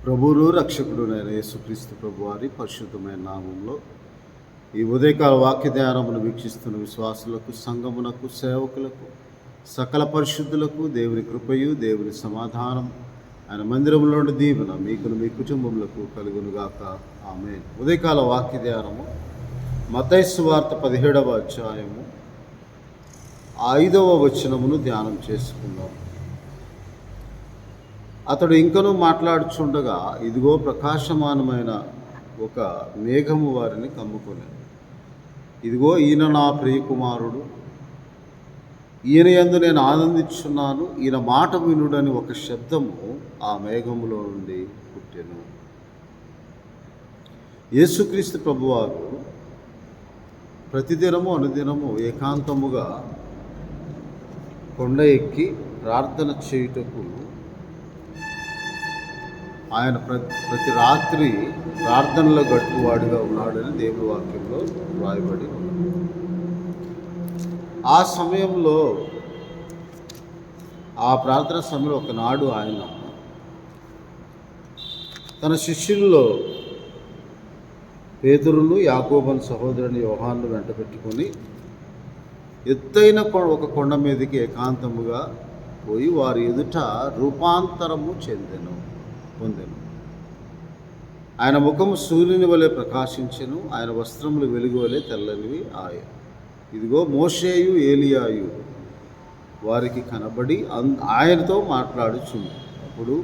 ప్రభువును రక్షకుడునైన యేసుక్రీస్తు ప్రభువారి పరిశుద్ధమైన నామంలో ఈ ఉదయకాల వాక్య ధ్యానమును వీక్షిస్తున్న విశ్వాసులకు, సంఘమునకు, సేవకులకు, సకల పరిశుద్ధులకు దేవుని కృపయు, దేవుని సమాధానం, ఆయన మందిరంలోని దీవెన మీకును మీ కుటుంబములకు కలుగునుగాక. ఆమేన్. ఉదయకాల వాక్య ధ్యానము మత్తయి సువార్త 17వ అధ్యాయము 5వ వచనమును ధ్యానం చేసుకుందాం. అతడు ఇంకనూ మాట్లాడుచుండగా, ఇదిగో ప్రకాశమానమైన ఒక మేఘము వారిని కమ్ముకొని, ఇదిగో ఈయన నా ప్రియకుమారుడు, ఈయన యందు నేను ఆనందించున్నాను, ఈయన మాట వినుడని ఒక శబ్దము ఆ మేఘములో నుండి పుట్టెను. యేసుక్రీస్తు ప్రభువారు ప్రతిదినము అనుదినము ఏకాంతముగా కొండ ఎక్కి ప్రార్థన చేయుటకు ఆయన ప్రతి రాత్రి ప్రార్థనలో గట్టువాడిగా ఉన్నాడని దేవుని వాక్యంలో రాయబడి ఉంది. ఆ సమయంలో, ఆ ప్రార్థన సమయంలో ఒకనాడు ఆయన తన శిష్యుల్లో పేతురును, యాకోబును సహోదరుని యోహాను వెంట పెట్టుకొని ఎత్తైన ఒక కొండ మీదకి ఏకాంతముగా పోయి వారి ఎదుట రూపాంతరము పొందెను. ఆయన ముఖము సూర్యుని వలె ప్రకాశించెను, ఆయన వస్త్రములు వెలుగు వలె తెల్లనివి ఆయు. ఇదిగో మోషేయు ఏలియాయు వారికి కనబడి ఆయనతో మాట్లాడుచుంది. అప్పుడు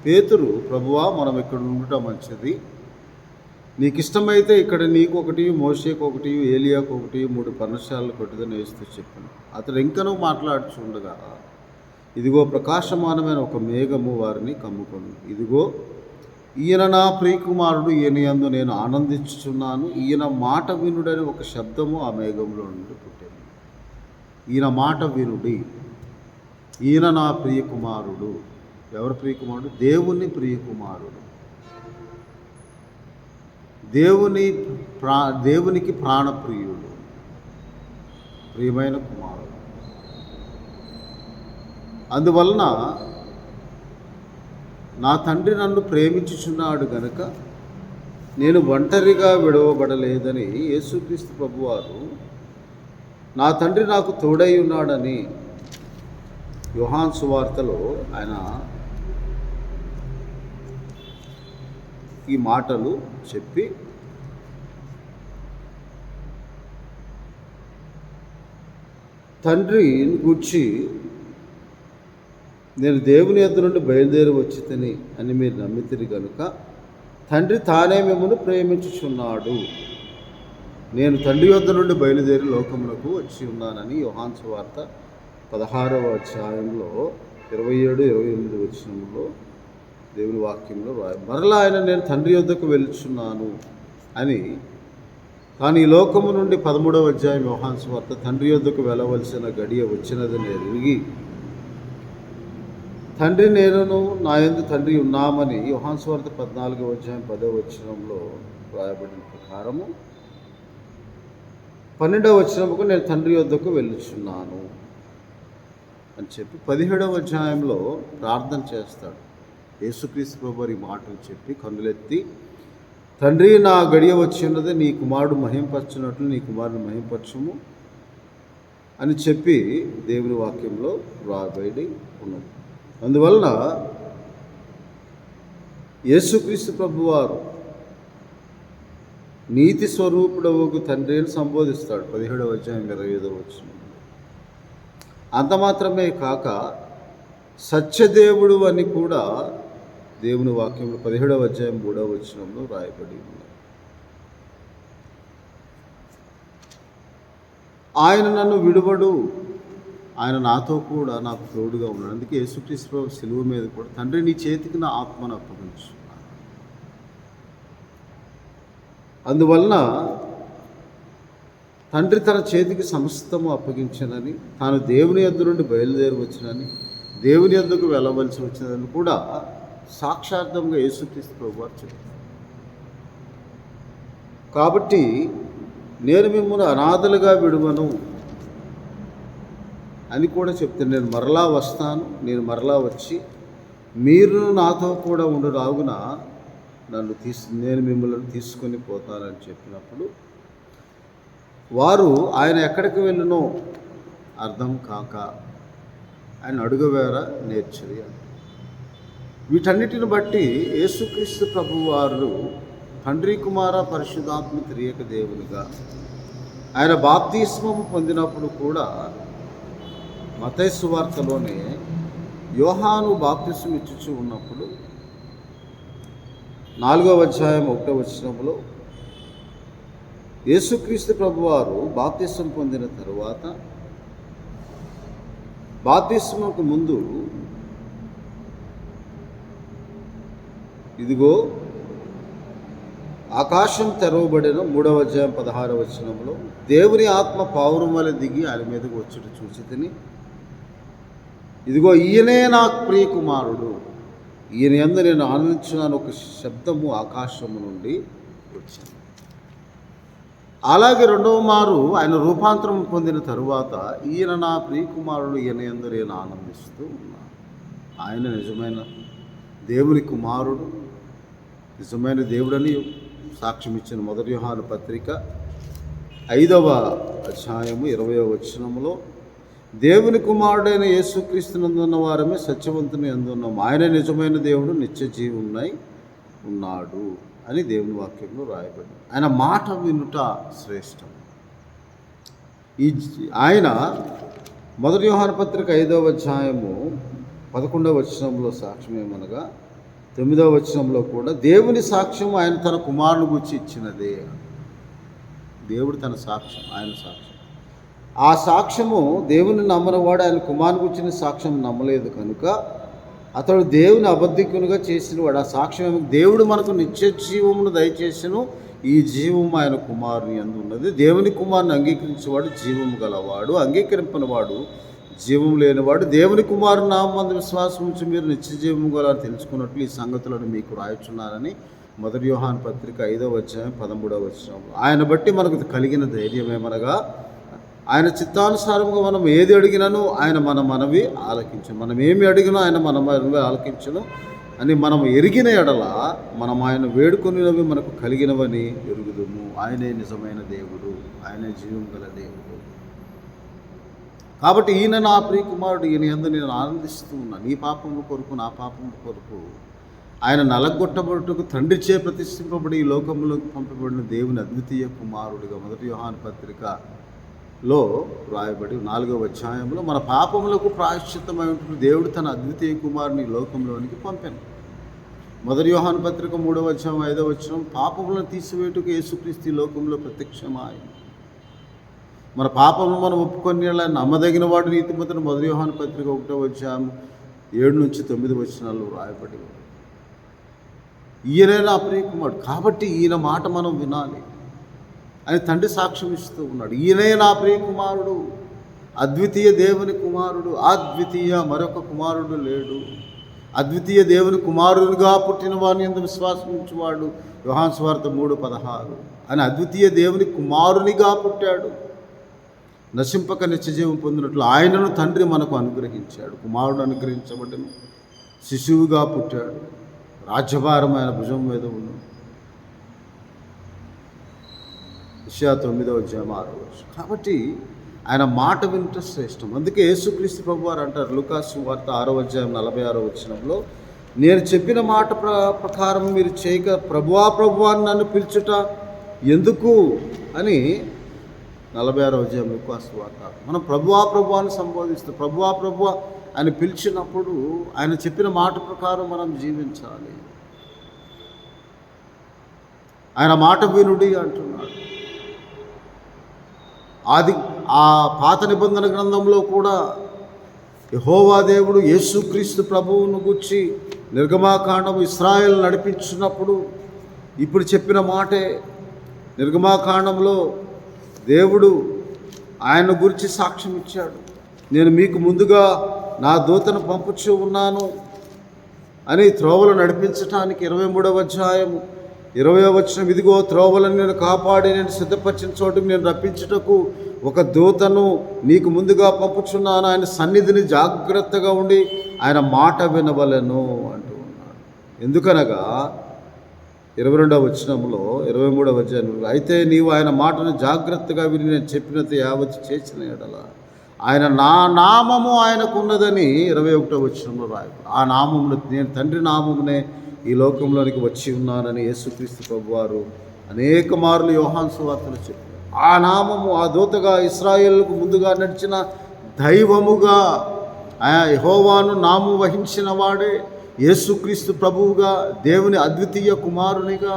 పేతురు, ప్రభువా, మనం ఇక్కడ ఉండటం మంచిది, నీకు ఇష్టమైతే ఇక్కడ నీకు ఒకటి, మోషేకు ఒకటి, ఏలియాకు ఒకటి 3 పర్ణశాలలు కొట్టుదని వేస్తూ చెప్పాను. అతడు ఇంకనూ మాట్లాడుచుండగా, ఇదిగో ప్రకాశమానమైన ఒక మేఘము వారిని కమ్ముకొని, ఇదిగో ఈయన నా ప్రియకుమారుడు, ఈయన యందు నేను ఆనందించుచున్నాను, ఈయన మాట వినుడని ఒక శబ్దము ఆ మేఘంలో నుండి పుట్టింది. ఈయన మాట వినుడి, ఈయన నా ప్రియకుమారుడు. ఎవరి ప్రియకుమారుడు? దేవుని ప్రియకుమారుడు. దేవునికి ప్రాణప్రియుడు, ప్రియమైన కుమారుడు. అందువలన నా తండ్రి నన్ను ప్రేమించుచున్నాడు గనుక నేను ఒంటరిగా విడవబడలేదని యేసుక్రీస్తు ప్రభువారు, నా తండ్రి నాకు తోడై ఉన్నాడని యోహాను సువార్తలో ఆయన ఈ మాటలు చెప్పి తండ్రిని గూర్చి, నేను దేవుని యొద్ద నుండి బయలుదేరి వచ్చితిని అని మీరు నమ్మితిరి కనుక తండ్రి తానే మిమ్మల్ని ప్రేమించుచున్నాడు. నేను తండ్రి యొద్ద నుండి బయలుదేరి లోకములకు వచ్చి ఉన్నానని యోహాను సువార్త 16వ అధ్యాయంలో 27-28 వచనంలో దేవుని వాక్యంలో మరలా ఆయన నేను తండ్రి యొద్దకు వెళ్తున్నాను అని. కానీ ఈ లోకము నుండి 13వ అధ్యాయం యోహాను సువార్త, తండ్రి యొద్దకు వెళ్ళవలసిన గడియ వచ్చినదని ఎరిగి తండ్రి నేనును నా యందు తండ్రి ఉన్నామని యోహాను సువార్త 14వ అధ్యాయం 10వ వచనంలో రాయబడిన ప్రకారము 12వ వచనముకు నేను తండ్రి యొద్దకు వెళ్ళుచున్నాను అని చెప్పి 17వ అధ్యాయంలో ప్రార్థన చేస్తాడు. యేసుక్రీస్తు ప్రభువారు ఈ మాటలు చెప్పి కన్నులెత్తి, తండ్రి, నా గడియ వచ్చి ఉన్నది, నీ కుమారుడు మహింపరచున్నట్లు నీ కుమారుని మహింపరచుము అని చెప్పి దేవుని వాక్యంలో రాయబడి ఉన్నది. అందువలన యేసుక్రీస్తు ప్రభువారు నీతి స్వరూపుడవుకు తండ్రిని సంబోధిస్తాడు 17వ అధ్యాయం 25వ వచనం. అంత మాత్రమే కాక సత్యదేవుడు అని కూడా దేవుని వాక్యంలో 17వ అధ్యాయం 3వ వచనంలో రాయబడి ఉంది. ఆయన నన్ను విడువడు, ఆయన నాతో కూడా నాకు తోడుగా ఉన్నాడు. అందుకే యేసుక్రీస్తు ప్రభు సిలువ మీద కూడా, తండ్రి నీ చేతికి నా ఆత్మను అప్పగించు. అందువలన తండ్రి తన చేతికి సమస్తము అప్పగించనని, తాను దేవుని యొద్ద నుండి బయలుదేరి వచ్చినని, దేవుని యొద్దకు వెళ్ళవలసి వచ్చినదని కూడా సాక్షార్థంగా యేసుక్రీస్తు ప్రభువారు చెప్పారు. కాబట్టి నేను మిమ్మల్ని అనాథలుగా విడువను అని కూడా చెప్తాను. నేను మరలా వస్తాను, నేను మరలా వచ్చి మీరు నాతో కూడా ఉండు రాగున నేను మిమ్మల్ని తీసుకొని పోతానని చెప్పినప్పుడు వారు ఆయన ఎక్కడికి వెళ్ళునో అర్థం కాక ఆయన అడుగవేర నేర్చరి. వీటన్నిటిని బట్టి యేసుక్రీస్తు ప్రభువారు తండ్రి కుమార పరిశుద్ధాత్మ త్రియక దేవునిగా ఆయన బాప్తిస్మం పొందినప్పుడు కూడా మత్తయి సువార్తలోనే యోహాను బాప్తిస్మం ఇచ్చుచూ ఉన్నప్పుడు 4వ అధ్యాయం 1వ వచనంలో యేసుక్రీస్తు ప్రభువారు బాప్తిస్మం పొందిన తరువాత బాప్తిస్మకు ముందు ఇదిగో ఆకాశం తెరవబడిన 3వ అధ్యాయం 16వ వచనంలో దేవుని ఆత్మ పావురం వలె దిగి ఆయన మీదకు వచ్చుట చూసి తిని ఇదిగో ఈయనే నా ప్రియ కుమారుడు, ఈయన యందు నేను ఆనందించున్నాను ఒక శబ్దము ఆకాశము నుండి వచ్చింది. అలాగే రెండవ మారు ఆయన రూపాంతరం పొందిన తరువాత ఈయన నా ప్రియ కుమారుడు, ఈయన యందు నేను ఆనందిస్తూ ఉన్నాను. ఆయన నిజమైన దేవుని కుమారుడు, నిజమైన దేవుడని సాక్ష్యం ఇచ్చిన 1 యోహాను పత్రిక 5వ అధ్యాయము 20వ వచనంలో దేవుని కుమారుడైన యేసుక్రీస్తునందున్న వారమే సత్యవంతుని అందున్నాం, ఆయన నిజమైన దేవుడు నిత్య జీవునై ఉన్నాడు అని దేవుని వాక్యంలో రాయబడింది. ఆయన మాట వినుట శ్రేష్టం. ఆయన 1 యోహాను పత్రిక 5వ అధ్యాయము 11వ వచనంలో సాక్ష్యం ఏమనగా 9వ వచనంలో కూడా దేవుని సాక్ష్యం ఆయన తన కుమారుని గురించి ఇచ్చినదే. దేవుడు తన సాక్ష్యం, ఆయన సాక్ష్యం. ఆ సాక్ష్యము దేవుని నమ్మనవాడు ఆయన కుమారుని గురించిన సాక్ష్యం నమ్మలేదు కనుక అతడు దేవుని అబద్ధికునిగా చేసినవాడు. ఆ సాక్ష్యం దేవుడు మనకు నిత్య జీవమును దయచేసెను, ఈ జీవము ఆయన కుమారుని యందు ఉన్నది. దేవుని కుమారుని అంగీకరించేవాడు జీవము గలవాడు, అంగీకరింపనివాడు జీవం లేనివాడు. దేవుని కుమారుని నామందు విశ్వాసం ఉంచి మీరు నిత్య జీవము గల తెలుసుకున్నట్లు ఈ సంగతులను మీకు రాయచున్నానని 1 యోహాను పత్రిక 5వ అధ్యాయం 13వ వచనంలో. ఆయన బట్టి మనకు కలిగిన ధైర్యం ఏమనగా ఆయన చిత్తానుసారంగా మనం ఏది అడిగినను ఆయన మన మనవి ఆలకించను, మనం ఏమి అడిగినా ఆయన మన మనవి ఆలకించను అని మనం ఎరిగిన ఎడల మనం ఆయన వేడుకొనినవి మనకు కలిగినవని ఎరుగుదుము. ఆయనే నిజమైన దేవుడు, ఆయనే జీవం గల దేవుడు. కాబట్టి ఈయన నా ప్రియ కుమారుడు, ఈయన యందు నేను ఆనందిస్తూ ఉన్నాను. నీ పాపముల కొరకు నా పాపముల కొరకు ఆయన నలగొట్టబడుటకు తండ్రి చే ప్రతిష్ఠింపబడి ఈ లోకంలోకి పంపబడిన దేవుని అద్వితీయ కుమారుడిగా 1 యోహాను పత్రికలో రాయబడి 4వ అధ్యాయంలో మన పాపములకు ప్రాయశ్చిత్తమై ఉంటుంది దేవుడు తన అద్వితీయ కుమారుని లోకంలోనికి పంపాను. 1 యోహాను పత్రిక 3వ అధ్యాయం 5వ వచనం పాపములను తీసివేయుటకు యేసుక్రీస్తు లోకంలో ప్రత్యక్షమాయెను. మన పాపమును మనం ఒప్పుకొని నమ్మదగిన వాడు నీతిమంతుడు 1 యోహాను పత్రిక 1వ అధ్యాయం 7 నుంచి 9 వచనాలు రాయబడి. ఈయనే నా ప్రియ కుమారుడు, కాబట్టి ఈయన మాట మనం వినాలి అని తండ్రి సాక్ష్యం ఇస్తూ ఉన్నాడు. ఈయనే నా ప్రియ కుమారుడు, అద్వితీయ దేవుని కుమారుడు, అద్వితీయ మరొక కుమారుడు లేడు. అద్వితీయ దేవుని కుమారుడిగా పుట్టిన వారిని యందు విశ్వాసం ఉంచువాడు యోహాను సువార్త 3:16 అని అద్వితీయ దేవుని కుమారునిగా పుట్టాడు. నశింపక నిత్యజీవం పొందినట్లు ఆయనను తండ్రి మనకు అనుగ్రహించాడు. కుమారుడు అనుగ్రహించబడిన శిశువుగా పుట్టాడు, రాజ్యభారం ఆయన భుజం మీద ఉన్నాడు. యెషయా 9వ అధ్యాయం 6వ వచనం. కాబట్టి ఆయన మాట వినుట శ్రేష్టం. అందుకే యేసుక్రీస్తు ప్రభువారు అంటారు లూకా సువార్త 6వ అధ్యాయం 46వ వచనంలో, నేను చెప్పిన మాట ప్రకారం మీరు చేయక ప్రభువా ప్రభువా అని నన్ను పిలుచుట ఎందుకు అని 46వ అధ్యాయం లూకా సువార్త. మనం ప్రభువా ప్రభువా అని సంబోధిస్తూ ప్రభువా ప్రభువా అని పిలిచినప్పుడు ఆయన చెప్పిన మాట ప్రకారం మనం జీవించాలి. ఆయన మాట వినుడి అంటున్నాడు. ఆ పాత నిబంధన గ్రంథంలో కూడా యెహోవా దేవుడు యేసుక్రీస్తు ప్రభువును గూర్చి నిర్గమాకాండం ఇశ్రాయేలు నడిపించినప్పుడు ఇప్పుడు చెప్పిన మాటే. నిర్గమాకాండంలో దేవుడు ఆయన గురించి సాక్ష్యం ఇచ్చాడు. నేను మీకు ముందుగా నా దూతను పంపుచూ ఉన్నాను అని త్రోవలు నడిపించటానికి 23వ అధ్యాయం 20వ వచనం, ఇదిగో త్రోవలను నేను కాపాడి నేను సిద్ధపరిచిన చోటుకు నేను రప్పించుటకు ఒక దూతను నీకు ముందుగా పంపుచున్నాను, ఆయన సన్నిధిని జాగ్రత్తగా ఉండి ఆయన మాట వినవలెను అంటూ ఉన్నాడు. ఎందుకనగా 22వ వచనంలో 23వ అధ్యాయం, అయితే నీవు ఆయన మాటను జాగ్రత్తగా విని నేను చెప్పినది యావత్తు చేసిన ఎడల ఆయన నా నామము ఆయనకున్నదని 21వ వచనంలో రాయబడి, ఆ నామమును నేను తండ్రి నామమునే ఈ లోకంలోనికి వచ్చి ఉన్నానని యేసుక్రీస్తు ప్రభువారు అనేక మార్లు యోహాను సువార్తలో చెప్పారు. ఆ నామము, ఆ దూతగా ఇశ్రాయేలుకు ముందుగా నడిచిన దైవముగా యెహోవాను నామము వహించిన వాడే యేసుక్రీస్తు ప్రభువుగా, దేవుని అద్వితీయ కుమారునిగా,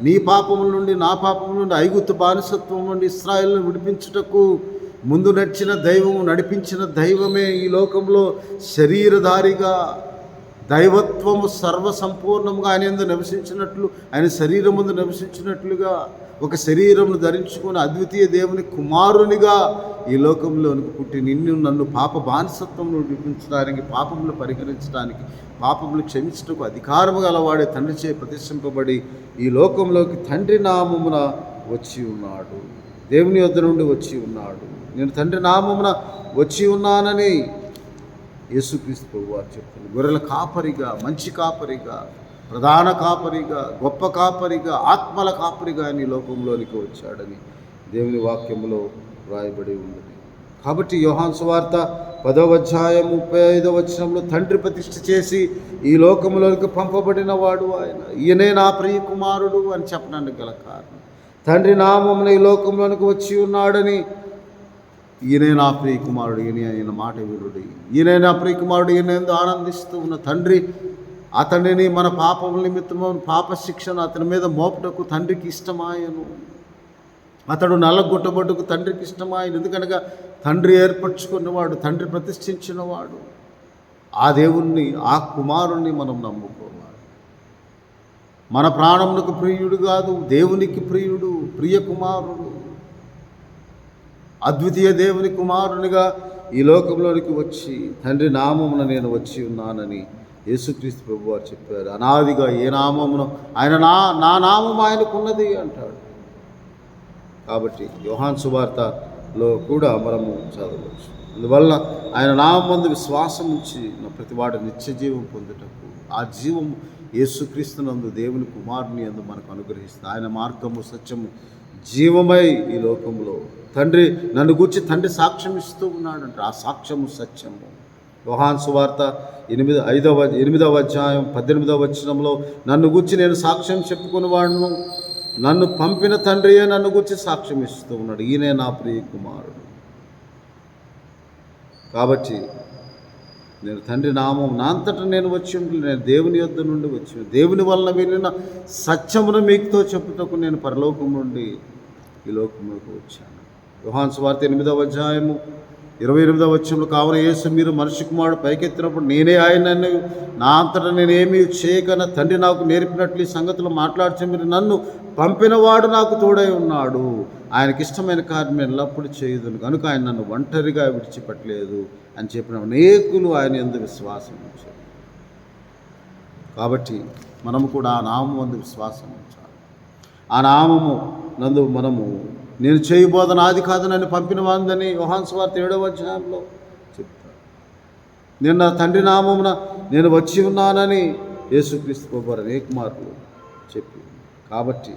నీ పాపముల నుండి నా పాపముల నుండి ఐగుప్తు బానిసత్వం నుండి ఇశ్రాయేలును విడిపించుటకు ముందు నడిపించిన దైవమే ఈ లోకంలో శరీరధారిగా దైవత్వము సర్వసంపూర్ణముగా ఆయన యందు నివసించినట్లు, ఆయన శరీరం ముందు నివసించినట్లుగా ఒక శరీరమును ధరించుకుని అద్వితీయ దేవుని కుమారునిగా ఈ లోకంలోనికి పుట్టి నిన్ను నన్ను పాప బానిసత్వమును విడిపించడానికి, పాపములు పరిహరించడానికి, పాపములు క్షమించటకు అధికారము గలవాడే తండ్రిచే ప్రతిష్ఠింపబడి ఈ లోకంలోకి తండ్రి నామమున వచ్చి ఉన్నాడు. దేవుని యొద్ద నుండి వచ్చి ఉన్నాడు. నేను తండ్రి నామమున వచ్చి ఉన్నానని యేసుక్రీస్తు ప్రభువారు చెప్తున్నారు. గొర్రెల కాపరిగా, మంచి కాపరిగా, ప్రధాన కాపరిగా, గొప్ప కాపరిగా, ఆత్మల కాపరిగా ఆయన ఈ లోకంలోనికి వచ్చాడని దేవుని వాక్యములో రాయబడి ఉన్నది. కాబట్టి యోహాను సువార్త 10వ అధ్యాయం 35వ వచనంలో తండ్రి ప్రతిష్ఠ చేసి ఈ లోకంలోనికి పంపబడిన వాడు ఆయన, ఈయనే నా ప్రియ కుమారుడు అని చెప్పడానికి గల కారణం, తండ్రి నామమున ఈ లోకంలోనికి వచ్చి ఉన్నాడని, ఈయనే నా ప్రియ కుమారుడు, ఈయన మాట వినుడి, ఈయనే నా ప్రియ కుమారుడు, ఈయన ఎందు ఆనందిస్తూ ఉన్న తండ్రి అతనిని మన పాపముల నిమిత్తము పాప శిక్షను అతని మీద మోపుటకు తండ్రికి ఇష్టమాయను. అతడు నల్లగొట్టబట్టుకు తండ్రికి ఇష్టమాయను. ఎందుకనగా తండ్రి ఏర్పరచుకున్నవాడు, తండ్రి ప్రతిష్ఠించినవాడు, ఆ దేవుణ్ణి, ఆ కుమారుణ్ణి మనం నమ్ముకోవాలి. మన ప్రాణమునకు ప్రియుడు కాదు, దేవునికి ప్రియుడు, ప్రియ కుమారుడు, అద్వితీయ దేవుని కుమారునిగా ఈ లోకంలోనికి వచ్చి తండ్రి నామమున నేను వచ్చి ఉన్నానని యేసుక్రీస్తు ప్రభువారు చెప్పారు. అనాదిగా ఏ నామమును ఆయన నా నామం ఆయనకున్నది అంటాడు. కాబట్టి యోహాను సువార్తలో కూడా మనము చదవచ్చు. అందువల్ల ఆయన నామందు విశ్వాసం ఉంచి ప్రతివాడు నిత్య జీవం పొందుటకు, ఆ జీవం యేసుక్రీస్తునందు దేవుని కుమారుని యందు మనకు అనుగ్రహిస్తుంది. ఆయన మార్గము, సత్యము, జీవమై ఈ లోకంలో తండ్రి నన్ను గూర్చి తండ్రి సాక్ష్యం ఇస్తూ ఉన్నాడంట. ఆ సాక్ష్యము సత్యము. యోహాను సువార్త 8వ అధ్యాయం 18వ వచనంలో నన్ను గూర్చి నేను సాక్ష్యం చెప్పుకునేవాడును, నన్ను పంపిన తండ్రియే నన్ను గూర్చి సాక్ష్యం ఇస్తూ ఉన్నాడు, ఈయనే నా ప్రియ కుమారుడు. కాబట్టి నేను తండ్రి నామం నా అంతటా నేను వచ్చి ఉంటుంది, నేను దేవుని యొద్ద నుండి వచ్చి దేవుని వలన వినిన సత్యమును మీకుతో చెప్పుటకు నేను పరలోకం నుండి ఈ లోకంలోకి వచ్చాను. యోహాను సువార్త 8వ అధ్యాయము 28వ వచనంలో, కావున యేసు మీరు మనిషి కుమారుడు పైకెత్తినప్పుడు నేనే ఆయనను నా అంతటా నేనేమీ చేయక నా తండ్రి నాకు నేర్పినట్లు ఈ సంగతులు మాట్లాడితే మీరు నన్ను పంపినవాడు నాకు తోడై ఉన్నాడు, ఆయనకి ఇష్టమైన కార్యం ఎల్లప్పుడూ చేయదును కనుక ఆయన నన్ను ఒంటరిగా విడిచిపెట్టలేదు అని చెప్పిన అనేకులు ఆయన యందు విశ్వాసం ఉంచారు. కాబట్టి మనము కూడా ఆ నామము యందు విశ్వాసం ఉంచాలి. ఆ నామము నందు మనము నేను చేయబోద నాది కాదు నన్ను పంపిన వాందని యోహాను సువార్త 7వ అధ్యాయంలో చెప్తాడు. నేను నా తండ్రి నామమున నేను వచ్చి ఉన్నానని యేసుక్రీస్తు ప్రభువారు అనేక మార్లు చెప్పి, కాబట్టి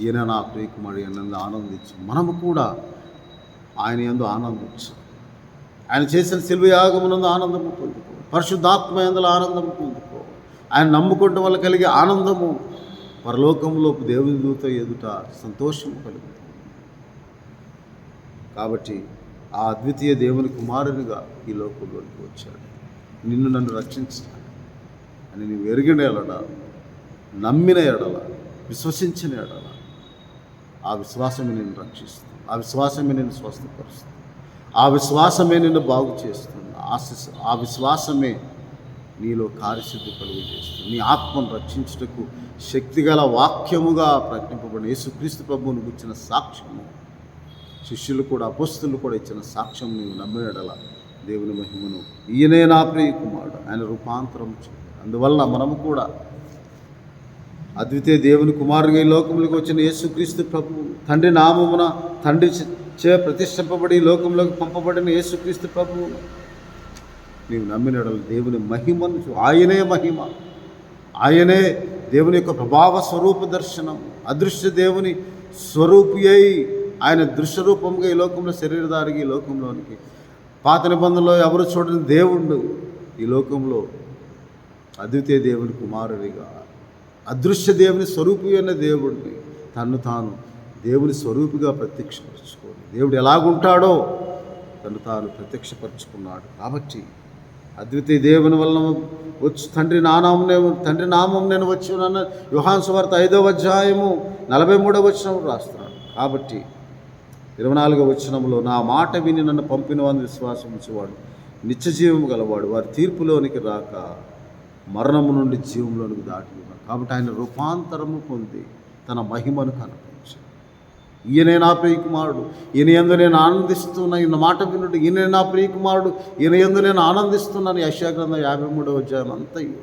ఈయన నా ప్రియ కుమారుడు యందు ఆనందించి మనము కూడా ఆయన యందు ఆనందించాలి. ఆయన చేసిన శిలువ యాగమునందు ఆనందము పొందుకో, పరిశుద్ధాత్మ యందు ఆనందము పొందుకో, ఆయన నమ్ముకోవడం వల్ల కలిగే ఆనందము పరలోకంలో దేవుని దూత ఎదుట సంతోషం కలుగుతుంది. కాబట్టి ఆ అద్వితీయ దేవుని కుమారునిగా ఈ లోకంలోకి వచ్చాడు, నిన్ను నన్ను రక్షించాలి అని నీవు ఎరిగిన ఎడల, నమ్మిన ఎడల, విశ్వసించిన ఎడల ఆ విశ్వాసమే నిన్ను రక్షిస్తుంది, ఆ విశ్వాసమే నిన్ను స్వస్థపరుస్తుంది, ఆ విశ్వాసమే నిన్ను బాగు చేస్తుంది, ఆ విశ్వాసమే నీలో కార్యసిద్ధి కలుగజేస్తుంది, నీ ఆత్మను రక్షించుటకు శక్తిగల వాక్యముగా ప్రకటింపబడిన యేసుక్రీస్తు ప్రభువును గుర్చిన సాక్ష్యము, శిష్యులు కూడా అపోస్తలులు కూడా ఇచ్చిన సాక్ష్యం నీవు నమ్మినడల దేవుని మహిమను, ఈయనే నా ప్రియ కుమారుడు, ఆయన రూపాంతరం చేయాలి. అందువల్ల మనము కూడా అద్వితీయ దేవుని కుమారుగా ఈ లోకంలోకి వచ్చిన యేసుక్రీస్తు ప్రభు, తండ్రి నామమున తండ్రి చే ప్రతిష్ఠింపబడి ఈ లోకంలోకి పంపబడిన యేసుక్రీస్తు ప్రభువు నీవు నమ్మినడలు దేవుని మహిమను ఆయనే మహిమ, ఆయనే దేవుని యొక్క ప్రభావ స్వరూప దర్శనం, అదృశ్య దేవుని స్వరూపి అయి ఆయన దృశ్య రూపంగా ఈ లోకంలో శరీరధారిగా ఈ లోకంలోనికి పాత నిబంధనలో ఎవరు చూడని దేవుడు ఈ లోకంలో అద్వితీయ దేవుని కుమారుడిగా అదృశ్య దేవుని స్వరూపి అనే దేవుడిని తను తాను దేవుని స్వరూపిగా ప్రత్యక్షపరచుకోండి. దేవుడు ఎలాగుంటాడో తను తాను ప్రత్యక్షపరచుకున్నాడు. కాబట్టి అద్వితీయ దేవుని వలన వచ్చి తండ్రి నామం నేను వచ్చి ఉన్నాను యోహాను సువార్త 5వ అధ్యాయము 43వ వచనం రాస్తున్నాడు. కాబట్టి 24వ వచనంలో నా మాట విని నన్ను పంపిన వారిని విశ్వాసం ఉంచేవాడు నిత్య జీవము గలవాడు, వారి తీర్పులోనికి రాక మరణము నుండి జీవంలోనికి దాటి ఉన్నాడు. కాబట్టి ఆయన రూపాంతరము పొంది తన మహిమను కనపరిచి ఈయనే నా ప్రియకుమారుడు, ఈయన యందు నేను ఆనందిస్తున్నా, ఈయన మాట వినుడు, ఈయనే నా ప్రియకుమారుడు, ఈయన యందు నేను ఆనందిస్తున్నాను. యెషయా గ్రంథం 53వ అధ్యాయం అంతయు.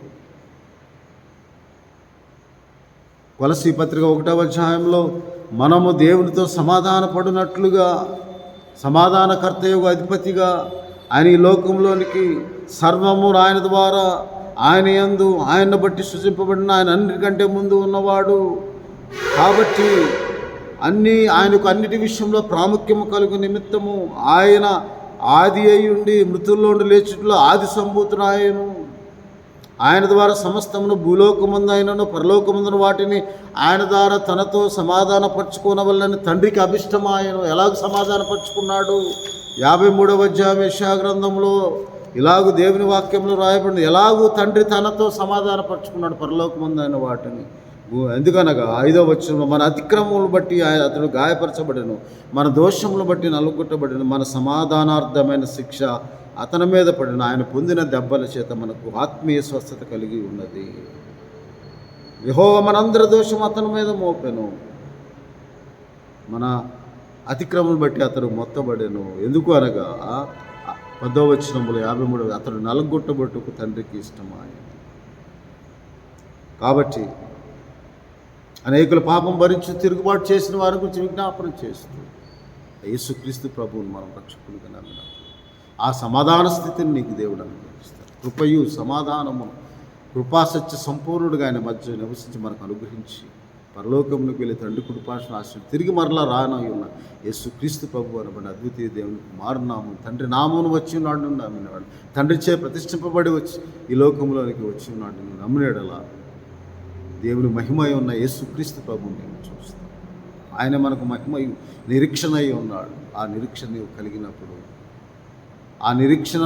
కొలసీ పత్రిక 1వ అధ్యాయంలో మనము దేవునితో సమాధాన పడినట్లుగా సమాధానకర్తయు అధిపతిగా ఆయన ఈ లోకంలోనికి సర్వము ఆయన ద్వారా ఆయన యందు ఆయన్ని బట్టి సృజింపబడిన ఆయన అన్నిటికంటే ముందు ఉన్నవాడు. కాబట్టి ఆయనకు అన్నిటి విషయంలో ప్రాముఖ్యము కలుగు నిమిత్తము ఆయన ఆది అయి ఉండి మృతుల్లో ఉండి లేచుట్లో ఆది సంభూతుడు ఆయన ద్వారా సమస్తమును భూలోకమందు అయినను పరలోకమందున వాటిని ఆయన ద్వారా తనతో సమాధానపరచుకోనవల్లని తండ్రికి అభిష్టమాయను. ఎలాగ సమాధానపరుచుకున్నాడు? 53వ అధ్యాయం యెషయా గ్రంథంలో ఇలాగూ దేవుని వాక్యంలో రాయబడింది, ఎలాగూ తండ్రి తనతో సమాధానపరుచుకున్నాడు పరలోకమందు అయిన వాటిని. ఎందుకనగా 5వ వచనంలో మన అతిక్రమములను బట్టి అతడు గాయపరచబడెను, మన దోషములను బట్టి నలుగొట్టబడెను, మన సమాధానార్థమైన శిక్ష అతని మీద పడిన, ఆయన పొందిన దెబ్బల చేత మనకు ఆత్మీయ స్వస్థత కలిగి ఉన్నది. యెహోవా మనందరి దోషం అతని మీద మోపెను, మన అతిక్రమం బట్టి అతడు మొత్తబడెను. ఎందుకు అనగా 10వ వచనంలో 53 అతడు నలుగొట్టబట్టుకు తండ్రికి ఇష్టమాయ. కాబట్టి అనేకుల పాపం భరించి తిరుగుబాటు చేసిన వారి గురించి విజ్ఞాపనం చేస్తూ యేసుక్రీస్తు ప్రభువును మనం రక్షకునిగా నమ్మినాం. ఆ సమాధాన స్థితిని నీకు దేవుడు అనుగ్రహిస్తాడు. కృపయు సమాధానము కృపాసత్య సంపూర్ణుడుగా ఆయన మధ్య నివసించి మనకు అనుగ్రహించి పరలోకంలోకి వెళ్ళి తండ్రి కుడిపార్శ్వన ఆశ్రయం తిరిగి మరలా రానై ఉన్న యేసుక్రీస్తు ప్రభు అనబడిన అద్వితీయ దేవునికి మారునామం తండ్రి నామమును వచ్చి ఉన్నాడు నమ్మినవాడు, తండ్రి చే ప్రతిష్ఠింపబడి వచ్చి ఈ లోకంలోనికి వచ్చి ఉన్నాడు నమ్మినాడలా దేవుని మహిమై ఉన్న యేసుక్రీస్తు ప్రభువుని నేను చూస్తాను. ఆయన మనకు మహిమయు నిరీక్షణ అయి ఉన్నాడు. ఆ నిరీక్షణ నీవు కలిగినప్పుడు, ఆ నిరీక్షణ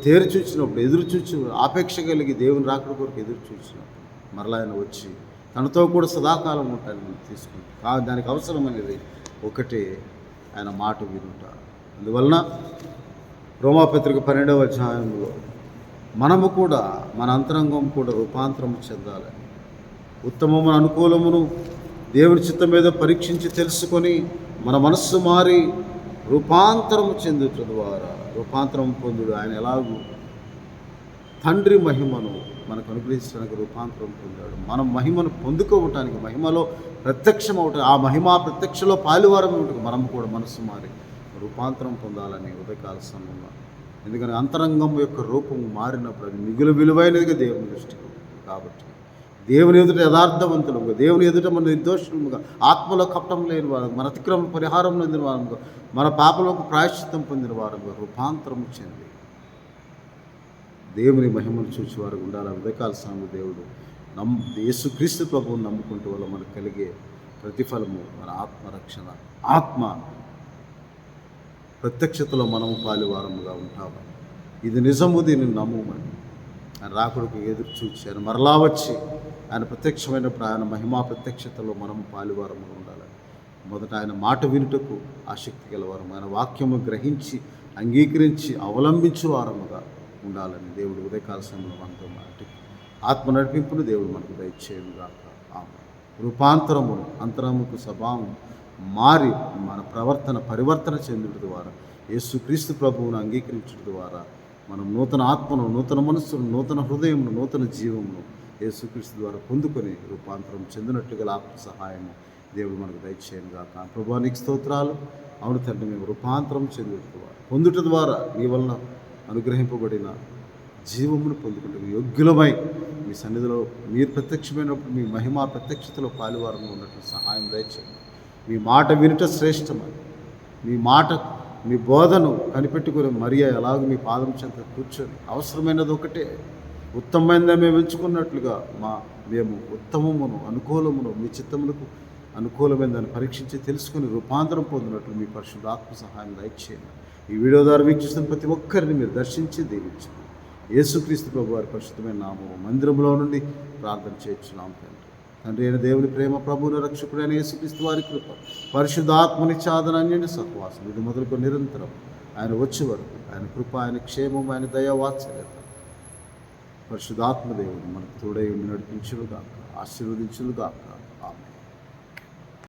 తేరు చూచినప్పుడు, ఎదురు చూచి ఆపేక్ష కలిగి దేవుని రాకడ కొరకు ఎదురు చూసినప్పుడు మరలా ఆయన వచ్చి తనతో కూడా సదాకాలం ఉంటాడని తీసుకుంటాడు. దానికి అవసరమైనది ఒకటే, ఆయన మాట వినుట. అందువలన రోమాపత్రిక 12వ అధ్యాయంలో మనము కూడా మన అంతరంగం కూడా రూపాంతరము చెందాలని, ఉత్తమమును అనుకూలమును దేవుని చిత్తం మీద పరీక్షించి తెలుసుకొని మన మనస్సు మారి రూపాంతరము చెందుట ద్వారా రూపాంతరం పొందుడు. ఆయన ఎలాగూ తండ్రి మహిమను మనకు అనుగ్రహించడానికి రూపాంతరం పొందాడు. మనం మహిమను పొందుకోవటానికి, మహిమలో ప్రత్యక్షం అవటానికి, ఆ మహిమ ప్రత్యక్షలో పాలువారం ఉంటుంది. మనం కూడా మనస్సు మారి రూపాంతరం పొందాలని ఉదయకాల సమయంలో, ఎందుకంటే అంతరంగం యొక్క రూపం మారినప్పుడు అది మిగులు విలువైనదిగా దేవుని దృష్టికి. కాబట్టి దేవుని ఎదుట యథార్థవంతులుగా, దేవుని ఎదుట మన నిర్దోషముగా, ఆత్మలో కపటం లేని వారు, మన అతిక్రమ పరిహారం పొందిన వారంగా, మన పాపలకు ప్రాయశ్చిత్తం పొందిన వారంగా రూపాంతరము చెంది దేవుని మహిమను చూసి వారు ఉండాలి. ఉదయకాల సమయంలో దేవుడు యేసుక్రీస్తు ప్రభువుని నమ్ముకుంటూ వల్ల మనకు కలిగే ప్రతిఫలము మన ఆత్మరక్షణ, ఆత్మ ప్రత్యక్షతలో మనము పాలువారముగా ఉంటాము. ఇది నిజము, దీన్ని నమ్ముమని ఆయన రాకుడికి ఎదురు చూచి ఆయన మరలా వచ్చి ఆయన ప్రత్యక్షమైనప్పుడు ఆయన మహిమా ప్రత్యక్షతలో మనము పాలువారముగా ఉండాలని, మొదట ఆయన మాట వినుటకు ఆసక్తి గలవారము, ఆయన వాక్యము గ్రహించి అంగీకరించి అవలంబించు వారముగా ఉండాలని దేవుడు ఉదయకాల సమయంలో మనతో మాట ఆత్మ నడిపింపును దేవుడు మనకు దయచేయుగాక. రూపాంతరమును అంతరముకు స్వభావం మారి మన పరివర్తన చెందుట ద్వారా, యేసుక్రీస్తు ప్రభువును అంగీకరించడం ద్వారా మనం నూతన ఆత్మను, నూతన మనస్సును, నూతన హృదయమును, నూతన జీవమును యేసుక్రీస్తు ద్వారా పొందుకొని రూపాంతరం చెందినట్లుగా ఆత్మ సహాయం దేవుడు మనకు దయచేయను గాక. ప్రభువానికి స్తోత్రాలు. అవును తండ్రి, మేము రూపాంతరం పొందుట ద్వారా నీ వలన అనుగ్రహింపబడిన జీవమును పొందుకుంటే యోగ్యులమై మీ సన్నిధిలో మీరు ప్రత్యక్షమైనప్పుడు మీ మహిమా ప్రత్యక్షతలో పాలువారంగా ఉన్నట్లు సహాయం దయచేయండి. మీ మాట వినుట శ్రేష్టమని, మీ మాట మీ బోధను కనిపెట్టుకుని మరియా ఎలాగో మీ పాదం చెంత కూర్చొని అవసరమైనది ఒకటే, ఉత్తమమైనది మేము ఎంచుకున్నట్లుగా మేము ఉత్తమమును అనుకూలమును మీ చిత్తములకు అనుకూలమైనదని పరీక్షించి తెలుసుకుని రూపాంతరం పొందినట్లు మీ పరిశుద్ధాత్మ సహాయం దయచేయండి. ఈ వీడియో ద్వారా వీక్షిస్తున్న ప్రతి ఒక్కరిని మీరు దర్శించి దీవించండి. యేసుక్రీస్తు ప్రభు వారి పరిశుద్ధమైన నామము మందిరంలో నుండి ప్రార్థన చేయించున్నాం తండ్రి అయిన దేవుని ప్రేమ, ప్రభువుల రక్షకుడైన యేసుక్రీస్తు వారి కృప, పరిశుద్ధాత్మని చాదనాన్యని సహవాసం ఇది మొదలుకొని నిరంతరం ఆయన వచ్చే వరకు ఆయన కృప, ఆయన క్షేమం, ఆయన దయ, వాత్సల్యత పరిశుద్ధాత్మ దేవుడు మనకు తోడై ఉండి నడిపించునుగాక, ఆశీర్వదించునుగాక.